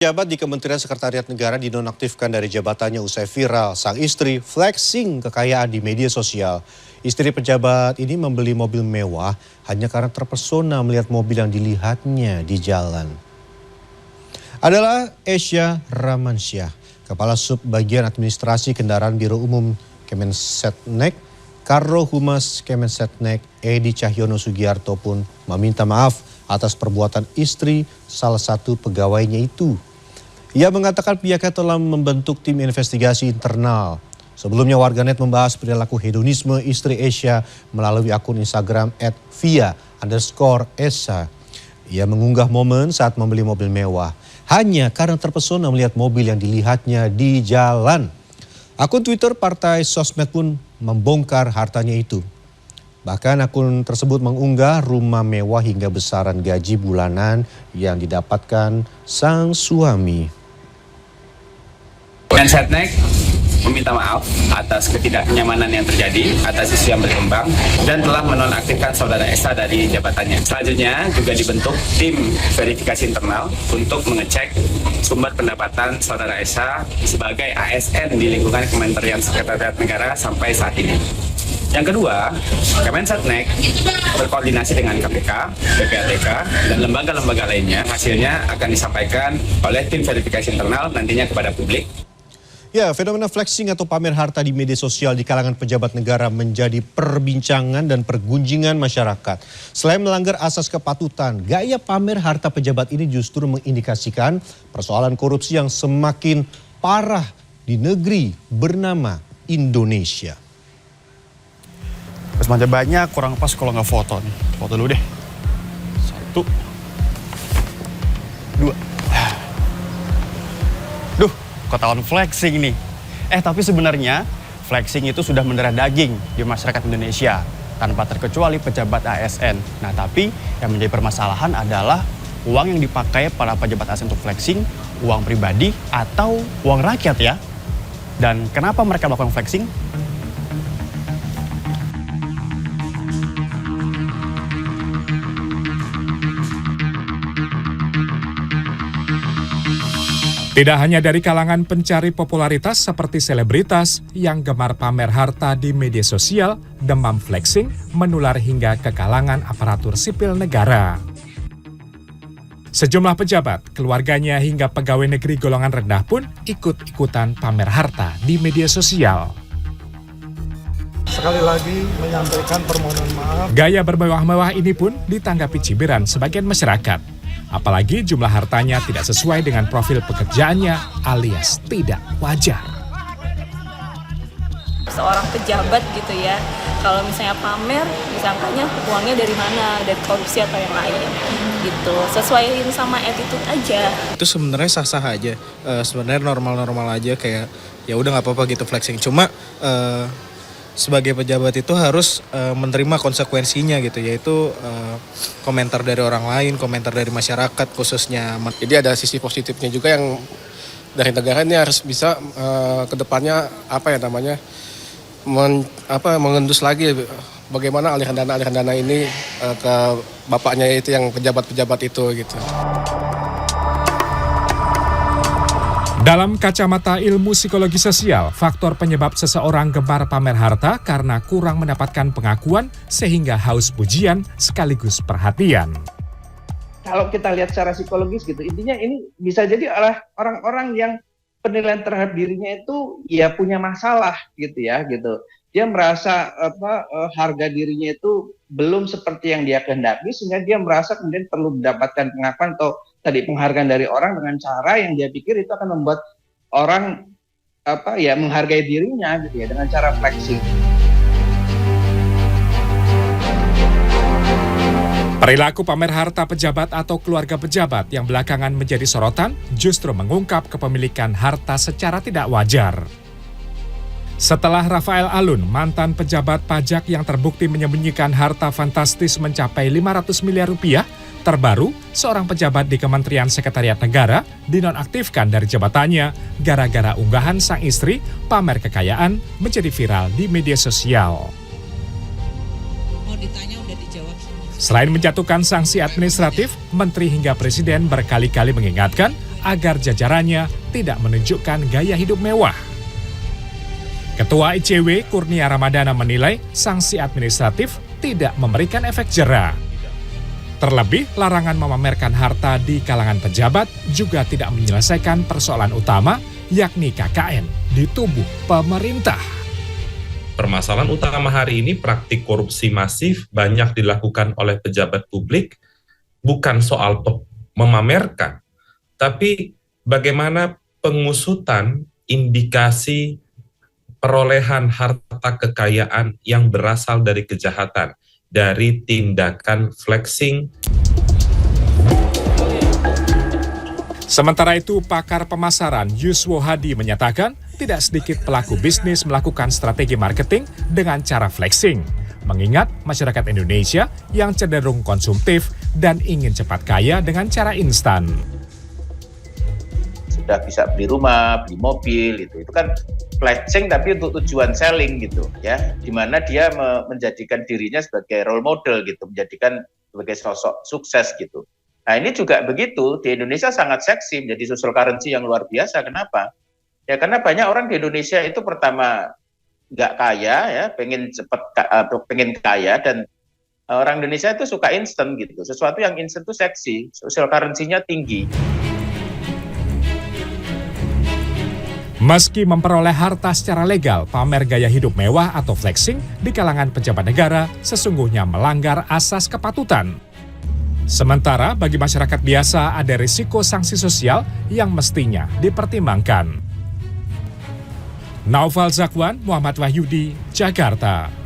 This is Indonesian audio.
Pejabat di Kementerian Sekretariat Negara dinonaktifkan dari jabatannya usai viral sang istri flexing kekayaan di media sosial. Istri pejabat ini membeli mobil mewah hanya karena terpesona melihat mobil yang dilihatnya di jalan. Adalah Esya Ramansyah, Kepala Sub Bagian Administrasi Kendaraan Biro Umum Kemensetnek. Karo Humas Kemensetnek Edi Cahyono Sugiarto pun meminta maaf atas perbuatan istri salah satu pegawainya itu. Ia mengatakan pihaknya telah membentuk tim investigasi internal. Sebelumnya warganet membahas perilaku hedonisme istri Esya melalui akun Instagram @via_esa. Ia mengunggah momen saat membeli mobil mewah hanya karena terpesona melihat mobil yang dilihatnya di jalan. Akun Twitter Partai Sosmed pun membongkar hartanya itu. Bahkan akun tersebut mengunggah rumah mewah hingga besaran gaji bulanan yang didapatkan sang suami. Kemensetnek meminta maaf atas ketidaknyamanan yang terjadi atas isu yang berkembang dan telah menonaktifkan saudara Esa dari jabatannya. Selanjutnya juga dibentuk tim verifikasi internal untuk mengecek sumber pendapatan saudara Esa sebagai ASN di lingkungan Kementerian Sekretariat Negara sampai saat ini. Yang kedua, Kemensetnek berkoordinasi dengan KPK, PPATK, dan lembaga-lembaga lainnya. Hasilnya akan disampaikan oleh tim verifikasi internal nantinya kepada publik. Ya, fenomena flexing atau pamer harta di media sosial di kalangan pejabat negara menjadi perbincangan dan pergunjingan masyarakat. Selain melanggar asas kepatutan, gaya pamer harta pejabat ini justru mengindikasikan persoalan korupsi yang semakin parah di negeri bernama Indonesia. Semacam banyak, kurang pas kalau nggak foto nih. Foto dulu deh. 1, 2. Duh, ketahuan flexing nih. Tapi sebenarnya flexing itu sudah mendarah daging di masyarakat Indonesia tanpa terkecuali pejabat ASN. Nah, tapi yang menjadi permasalahan adalah uang yang dipakai para pejabat ASN untuk flexing, uang pribadi atau uang rakyat ya. Dan kenapa mereka melakukan flexing? Tidak hanya dari kalangan pencari popularitas seperti selebritas yang gemar pamer harta di media sosial, demam flexing menular hingga ke kalangan aparatur sipil negara. Sejumlah pejabat, keluarganya hingga pegawai negeri golongan rendah pun ikut-ikutan pamer harta di media sosial. Sekali lagi menyampaikan permohonan maaf. Gaya bermewah-mewah ini pun ditanggapi cibiran sebagian masyarakat. Apalagi jumlah hartanya tidak sesuai dengan profil pekerjaannya alias tidak wajar. Seorang pejabat gitu ya, kalau misalnya pamer, disangkanya uangnya dari mana, dari korupsi atau yang lain gitu. Sesuaiin sama attitude aja. Itu sebenarnya sah-sah aja, sebenarnya normal-normal aja, kayak ya udah nggak apa-apa gitu flexing. Cuma sebagai pejabat itu harus menerima konsekuensinya gitu, yaitu komentar dari orang lain, komentar dari masyarakat khususnya. Jadi ada sisi positifnya juga yang dari negara ini harus bisa ke depannya mengendus lagi bagaimana aliran dana ini ke bapaknya itu yang pejabat-pejabat itu gitu. Dalam kacamata ilmu psikologi sosial, faktor penyebab seseorang gemar pamer harta karena kurang mendapatkan pengakuan sehingga haus pujian sekaligus perhatian. Kalau kita lihat secara psikologis gitu, intinya ini bisa jadi oleh orang-orang yang penilaian terhadap dirinya itu ya punya masalah gitu ya gitu. Dia merasa harga dirinya itu belum seperti yang dia kehendaki sehingga dia merasa kemudian perlu mendapatkan pengakuan atau tadi penghargaan dari orang dengan cara yang dia pikir itu akan membuat orang menghargai dirinya gitu ya dengan cara flexing. Perilaku pamer harta pejabat atau keluarga pejabat yang belakangan menjadi sorotan justru mengungkap kepemilikan harta secara tidak wajar. Setelah Rafael Alun, mantan pejabat pajak yang terbukti menyembunyikan harta fantastis mencapai 500 miliar rupiah, terbaru seorang pejabat di Kementerian Sekretariat Negara dinonaktifkan dari jabatannya gara-gara unggahan sang istri pamer kekayaan menjadi viral di media sosial. Selain menjatuhkan sanksi administratif, Menteri hingga Presiden berkali-kali mengingatkan agar jajarannya tidak menunjukkan gaya hidup mewah. Ketua ICW Kurnia Ramadana menilai sanksi administratif tidak memberikan efek jera. Terlebih, larangan memamerkan harta di kalangan pejabat juga tidak menyelesaikan persoalan utama, yakni KKN di tubuh pemerintah. Permasalahan utama hari ini praktik korupsi masif banyak dilakukan oleh pejabat publik, bukan soal memamerkan, tapi bagaimana pengusutan indikasi perolehan harta kekayaan yang berasal dari kejahatan, dari tindakan flexing. Sementara itu, pakar pemasaran Yuswo Hadi menyatakan tidak sedikit pelaku bisnis melakukan strategi marketing dengan cara flexing, mengingat masyarakat Indonesia yang cenderung konsumtif dan ingin cepat kaya dengan cara instan. Sudah bisa beli rumah, beli mobil, itu kan flexing tapi untuk tujuan selling gitu ya, dimana dia menjadikan dirinya sebagai role model gitu, menjadikan sebagai sosok sukses gitu. Nah ini juga begitu, di Indonesia sangat seksi, menjadi social currency yang luar biasa. Kenapa? Ya karena banyak orang di Indonesia itu pertama nggak kaya ya, pengen kaya, dan orang Indonesia itu suka instan gitu, sesuatu yang instan itu seksi, social currency-nya tinggi. Meski memperoleh harta secara legal, pamer gaya hidup mewah atau flexing di kalangan pejabat negara sesungguhnya melanggar asas kepatutan. Sementara bagi masyarakat biasa ada risiko sanksi sosial yang mestinya dipertimbangkan. Naufal Zakwan, Muhammad Wahyudi, Jakarta.